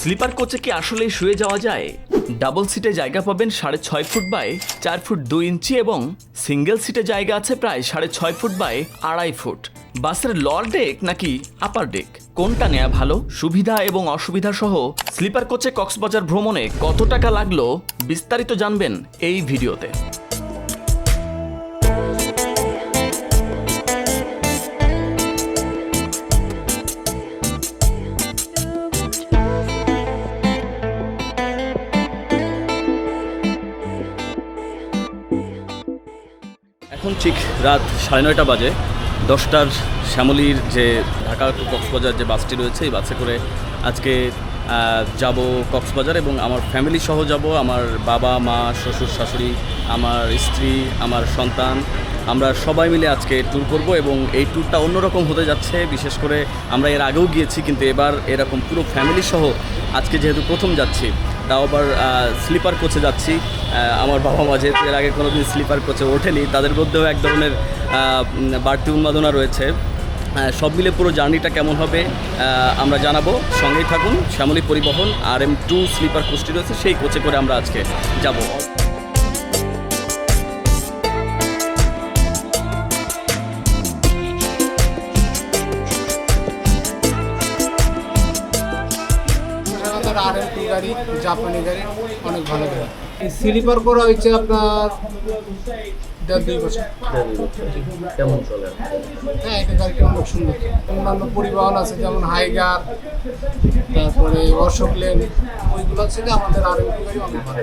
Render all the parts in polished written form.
Sleeper কোচে কি আসলেই শুয়ে যাওয়া যায়? ডাবল সিটে জায়গা পাবেন 6.5 ফুট বাই 4 ফুট 2 ইঞ্চি এবং সিঙ্গেল সিটে জায়গা আছে প্রায় 6.5 ফুট বাই 2.5 ফুট। বাসের লোয়ার ডেক নাকি আপার ডেক, কোনটা নেওয়া ভালো? সুবিধা এবং অসুবিধা সহ স্লিপার কোচে কক্সবাজার ভ্রমণে কত টাকা লাগলো বিস্তারিত জানবেন এই ভিডিওতে। এখন ঠিক রাত 9:30 বাজে। 10টার শ্যামলীর যে ঢাকা টু কক্সবাজার যে বাসটি রয়েছে, এই বাসে করে আজকে যাব কক্সবাজার এবং আমার ফ্যামিলি সহ যাব। আমার বাবা মা, শ্বশুর শাশুড়ি, আমার স্ত্রী, আমার সন্তান, আমরা সবাই মিলে আজকে ট্যুর করব এবং এই ট্যুরটা অন্যরকম হতে যাচ্ছে। বিশেষ করে আমরা এর আগেও গিয়েছি, কিন্তু এবার এরকম পুরো ফ্যামিলি সহ আজকে যেহেতু প্রথম যাচ্ছি, তাও আবার স্লিপার কোচে যাচ্ছি। আমার বাবা মা যেহেতু এর আগে কোনোদিন স্লিপার কোচে ওঠেনি, তাদের মধ্যেও এক ধরনের বাড়তি উন্মাদনা রয়েছে। সব মিলে পুরো জার্নিটা কেমন হবে আমরা জানাবো, সঙ্গেই থাকুন। শ্যামলী পরিবহন RM2 স্লিপার কোচটি রয়েছে, সেই কোচে করে আমরা আজকে যাব। RM2 গাড়ি, জাপানি গাড়ি অনেক ভালো গাড়ি। স্লিপার করা হয়েছে আপনার 1.5-2 বছর। কেমন চলে? হ্যাঁ, এটা গাড়িটা অনেক সুন্দর। অন্যান্য পরিবহন আছে যেমন হাইগার, তারপরে অশোক লেন, ওইগুলো থেকে আমাদের RM2 গাড়ি অনেক ভালো।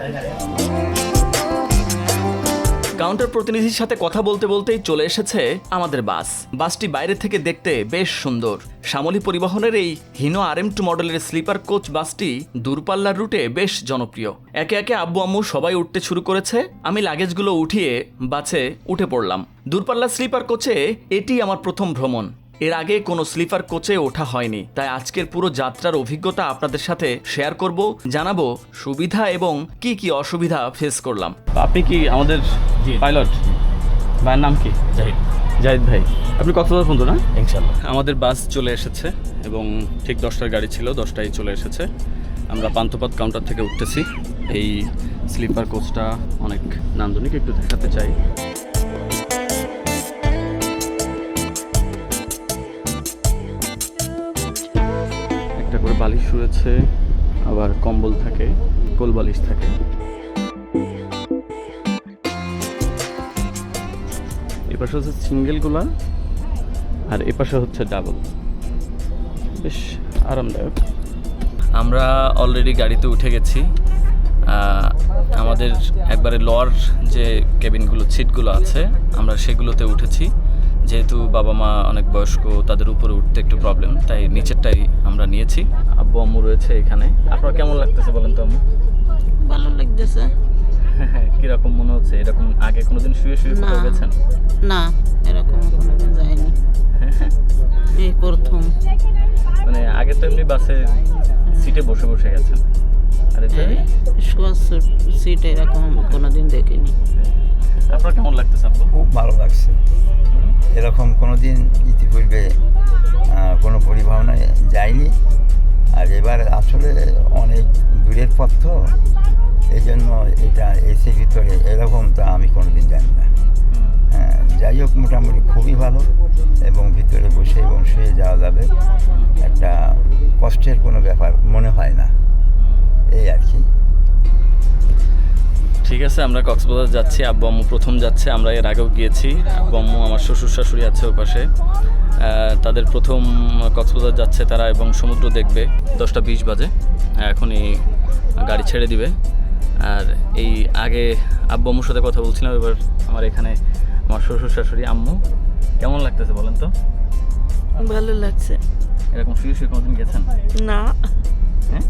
কাউন্টার প্রতিনিধির সাথে কথা বলতে বলতেই চলে এসেছে আমাদের বাস। বাসটি বাইরে থেকে দেখতে বেশ সুন্দর। শ্যামলী পরিবহনের এই হিনো RM2 মডেলের স্লিপার কোচ বাসটি দূরপাল্লার রুটে বেশ জনপ্রিয়। একে একে আব্বু আম্মু সবাই উঠতে শুরু করেছে। আমি লাগেজগুলো উঠিয়ে বাসে উঠে পড়লাম। দূরপাল্লার স্লিপার কোচে এটি আমার প্রথম ভ্রমণ। এর আগে কোনো স্লিপার কোচে ওঠা হয়নি, তাই আজকের পুরো যাত্রার অভিজ্ঞতা আপনাদের সাথে শেয়ার করব, জানাবো সুবিধা এবং কি কি অসুবিধা ফেস করলাম। আপনি কি আমাদের পাইলট? ভাইয়ের নাম কি? জাহিদ ভাই। আপনি কক্সবাজার পর্যন্ত না? ইনশাল্লাহ। আমাদের বাস চলে এসেছে এবং ঠিক 10টার গাড়ি ছিল, 10টায় চলে এসেছে। আমরা পান্থপথ কাউন্টার থেকে উঠতেছি। এই স্লিপার কোচটা অনেক নান্দনিক, একটু দেখাতে চাই। একটা করে বালিশ রয়েছে, আবার কম্বল থাকে, কোল বালিশ থাকে। এপাশে হচ্ছে সিঙ্গেলগুলা আর এপাশে হচ্ছে ডাবল, বেশ আরামদায়ক। আমরা অলরেডি গাড়িতে উঠে গেছি। আমাদের একবারে লোয়ার যে কেবিনগুলো, সিটগুলো আছে, আমরা সেগুলোতে উঠেছি। যেহেতু বাবা মা অনেক বয়স্ক, তাদের উপরে উঠতে একটু প্রবলেম, তাই নিচেরটাই আমরা নিয়েছি। আব্বু আম্মু রয়েছে এখানে। আপনার কেমন লাগতেছে বলেন তো আম্মু? ভালো লাগতেছে। কিরকম মনে হচ্ছে? এরকম আগে কোনোদিন শুয়ে শুয়ে কোথাও গেছেন? না, এরকম কোনোদিন যায়নি, এই প্রথম। মানে আগে তো এমনি বাসে সিটে বসে বসে গেছেন, আর এটা শোয়ার সিট এরকম কোনোদিন দেখিনি। আপনার কেমন লাগতেছে আব্বু? খুব ভালো লাগছে। এরকম কোনোদিন ইতিপূর্বে কোনো পরিবহনে যাইনি, আর এবার আসলে অনেক দূরের পথ তো, এই জন্য এটা এসির ভিতরে এরকমটা আমি কোনোদিন জানি না। যাই হোক, মোটামুটি খুবই ভালো এবং ভিতরে বসে এবং শুয়ে যাওয়া যাবে, একটা কষ্টের কোনো ব্যাপার মনে হয় না, এই আর কি। ঠিক আছে, আমরা কক্সবাজার যাচ্ছি। আব্বু আম্মু প্রথম যাচ্ছে, আমরা এর আগেও গিয়েছি। আব্বু আম্মু, আমার শ্বশুর শাশুড়ি আছে ও পাশে, তাদের প্রথম কক্সবাজার যাচ্ছে তারা, এবং সমুদ্র দেখবে। 10:20 বাজে, এখনই গাড়ি ছেড়ে দিবে। আর এই আগে আব্বু আম্মুর সাথে কথা বলছিলাম, এবার আমার এখানে আমার শ্বশুর শাশুড়ি। আম্মু কেমন লাগতেছে বলেন তো? ভালো লাগছে। এরকম শুয়ে শুয়ে কোনোদিন গেছেন? না, হ্যাঁ,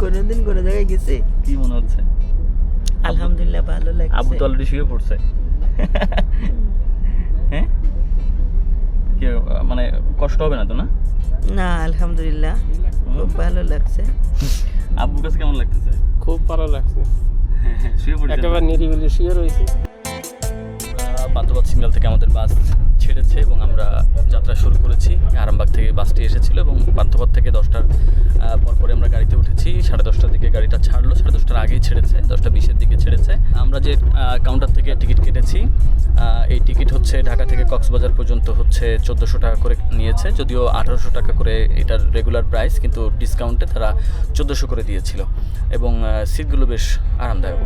কোনোদিন কোনো জায়গায় গেছি। কি মনে হচ্ছে? আলহামদুলিল্লাহ ভালো লাগছে। আব্বু তো অলরেডি শুয়ে পড়ছে। হ্যাঁ, কি মানে কষ্ট হবে না তো? না না, আলহামদুলিল্লাহ খুব ভালো লাগছে। আব্বুর কাছে কেমন লাগতেছে? খুব ভালো লাগছে। শুয়ে পড়েছেন? একেবারে নিরিবিলি শুয়ে রয়েছে। পান্থপথ সিগন্যাল থেকে আমাদের বাস ছেড়েছে এবং আমরা যাত্রা শুরু করেছি। আরামবাগ থেকে বাসটি এসেছিল এবং পান্থপথ থেকে 10টার পরপরে আমরা গাড়িতে উঠেছি। থেকে গাড়িটা ছাড়লো, 10:30টার আগেই ছেড়েছে, 10:20-এর দিকে ছেড়েছে। আমরা যে কাউন্টার থেকে টিকিট কেটেছি, এই টিকিট হচ্ছে ঢাকা থেকে কক্সবাজার পর্যন্ত হচ্ছে 1400 টাকা করে নিয়েছে, যদিও 1800 টাকা করে এটার রেগুলার প্রাইস, কিন্তু ডিসকাউন্টে তারা 1400 করে দিয়েছিল এবং সিটগুলো বেশ আরামদায়ক।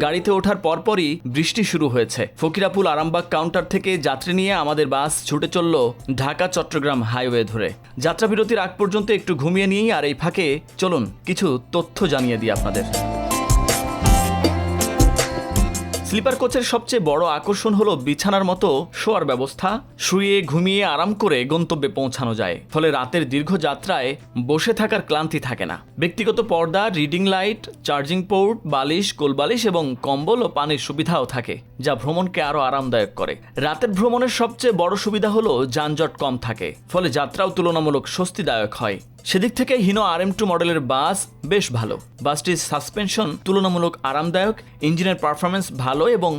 গাড়িতে ওঠার পরপরই বৃষ্টি শুরু হয়েছে। ফকিরাপুল আরামবাগ কাউন্টার থেকে যাত্রী নিয়ে আমাদের বাস ছুটে চলল ঢাকা চট্টগ্রাম হাইওয়ে ধরে। যাত্রাবিরতির আগ পর্যন্ত একটু ঘুমিয়ে নিই, আর এই ফাঁকে চলুন কিছু তথ্য জানিয়ে দিই আপনাদের। স্লিপার কোচের সবচেয়ে বড় আকর্ষণ হলো বিছানার মতো শোয়ার ব্যবস্থা। শুয়ে ঘুমিয়ে আরাম করে গন্তব্যে পৌঁছানো যায়, ফলে রাতের দীর্ঘ যাত্রায় বসে থাকার ক্লান্তি থাকে না। ব্যক্তিগত পর্দা, রিডিং লাইট, চার্জিং পোর্ট, বালিশ, কোলবালিশ এবং কম্বল ও পানির সুবিধাও থাকে, যা ভ্রমণকে আরও আরামদায়ক করে। রাতের ভ্রমণের সবচেয়ে বড় সুবিধা হলো যানজট কম থাকে, ফলে যাত্রাও তুলনামূলক স্বস্তিদায়ক হয়। সেদিক থেকে হিনো RM2 মডেলের বাস বেশ ভালো। বাসটির সাসপেনশন তুলনামূলক আরামদায়ক, ইঞ্জিনের পারফরমেন্স ভালো এবং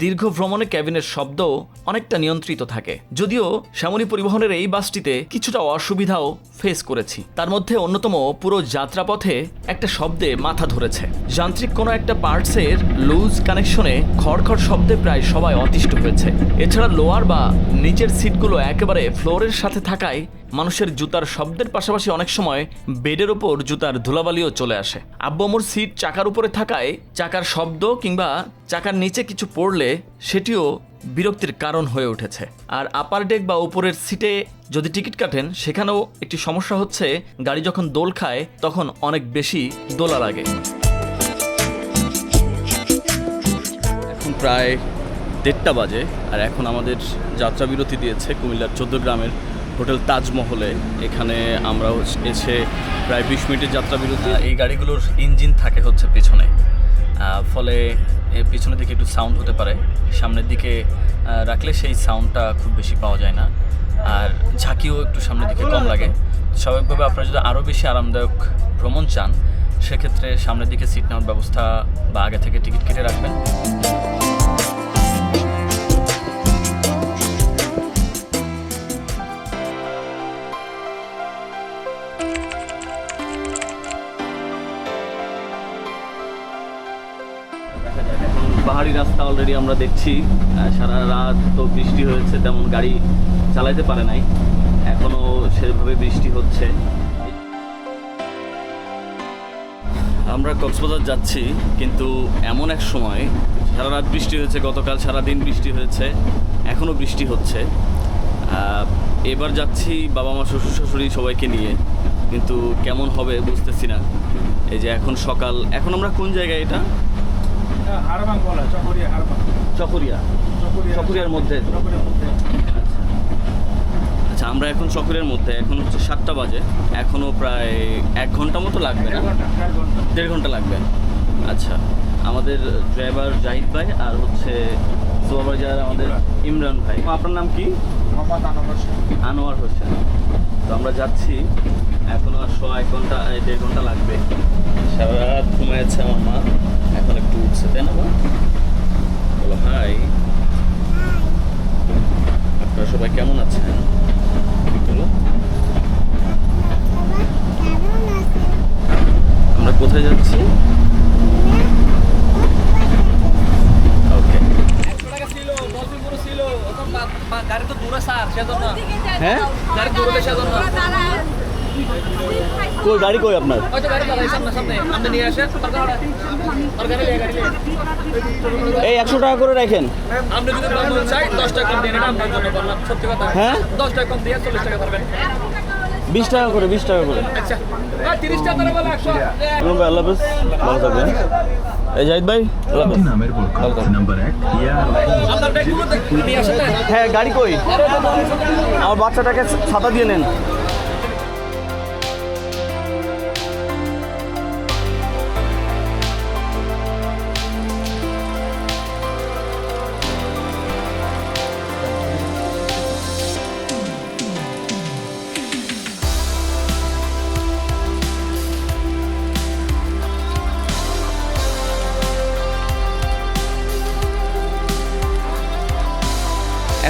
দীর্ঘ ভ্রমণে ক্যাবিনের শব্দও অনেকটা নিয়ন্ত্রিত থাকে। যদিও শ্যামলী পরিবহনের এই বাসটিতে কিছুটা অসুবিধাও ফেস করেছি। তার মধ্যে অন্যতম, পুরো যাত্রাপথে একটা শব্দে মাথা ধরেছে। যান্ত্রিক কোনো একটা পার্টসের লুজ কানেকশনে খড়খড় শব্দে প্রায় সবাই অতিষ্ঠ হয়েছে। এছাড়া লোয়ার বা নিচের সিটগুলো একেবারে ফ্লোরের সাথে থাকায় মানুষের জুতার শব্দের পাশাপাশি অনেক সময় বেডের ওপর জুতার ধুলাবালিও চলে আসে। আব্বু আম্মুর সিট চাকার উপরে থাকায় চাকার শব্দ কিংবা চাকার নিচে কিছু পড়লে সেটিও বিরক্তির কারণ হয়ে উঠেছে। আর আপার ডেক বা উপরের সিটে যদি টিকিট কাটেন, সেখানেও একটি সমস্যা হচ্ছে, গাড়ি যখন দোল খায় তখন অনেক বেশি দোলা লাগে। এখন প্রায় 1:30 বাজে, আর এখন আমাদের যাত্রা বিরতি দিয়েছে কুমিল্লার 14 গ্রামের হোটেল তাজমহলে। এখানে আমরা এসে প্রায় 20 মিনিটের যাত্রা বিরতি। এই গাড়িগুলোর ইঞ্জিন থাকে হচ্ছে পেছনে, ফলে পিছনের দিকে একটু সাউন্ড হতে পারে, সামনের দিকে রাখলে সেই সাউন্ডটা খুব বেশি পাওয়া যায় না, আর ঝাঁকিও একটু সামনের দিকে কম লাগে। স্বাভাবিকভাবে আপনারা যদি আরও বেশি আরামদায়ক ভ্রমণ চান, সেক্ষেত্রে সামনের দিকে সিট নেওয়ার ব্যবস্থা বা আগে থেকে টিকিট কেটে রাখবেন। পাহাড়ি রাস্তা অলরেডি আমরা দেখছি, সারা রাত তো বৃষ্টি হয়েছে, তেমন গাড়ি চালাইতে পারে নাই, এখনো সেভাবে বৃষ্টি হচ্ছে। আমরা কক্সবাজার যাচ্ছি, কিন্তু এমন এক সময় সারা রাত বৃষ্টি হয়েছে, গতকাল সারা দিন বৃষ্টি হয়েছে, এখনও বৃষ্টি হচ্ছে। এবার যাচ্ছি বাবা মা শ্বশুর শাশুড়ি সবাইকে নিয়ে, কিন্তু কেমন হবে বুঝতেছি না। এই যে এখন সকাল, এখন আমরা কোন জায়গায়? এটা চকরিয়ার মধ্যে। আচ্ছা, আমরা এখন চকরিয়ার মধ্যে, এখন হচ্ছে 7টা বাজে, এখনো প্রায় 1 ঘন্টা মতো লাগবে না? 1.5 ঘন্টা লাগবে। আচ্ছা, আমাদের ড্রাইভার জাহিদ ভাই আর হচ্ছে সুপারভাইজার আমাদের ইমরান ভাই। আপনার নাম কি? আনোয়ার হোসেন। তো আমরা যাচ্ছি, এখনো 1 ঘন্টা 1.5 ঘন্টা লাগবে। সারা রাত ঘুমাইছে আমার মা, এখন একটু উঠছে, তাই না? বলো হাই। আপনারা সবাই কেমন আছেন? বলো। আমরা কোথায় যাচ্ছি? ওকে। হ্যাঁ, কই গাড়ি কই আপনার? এই 100 টাকা করে রাখেন। হ্যাঁ, 20 টাকা করে, 20 টাকা করে। আল্লাহ হাফেজ, ভালো থাকবেন। এই জাহিদ ভাই, হ্যাঁ গাড়ি কই? আমার বাচ্চাটাকে ছাতা দিয়ে নেন।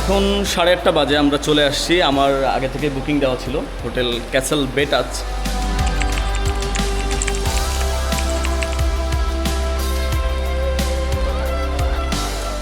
এখন 8:30 বাজে, আমরা চলে আসছি। আমার আগে থেকে বুকিং দেওয়া ছিল হোটেল ক্যাসেল বেটাচ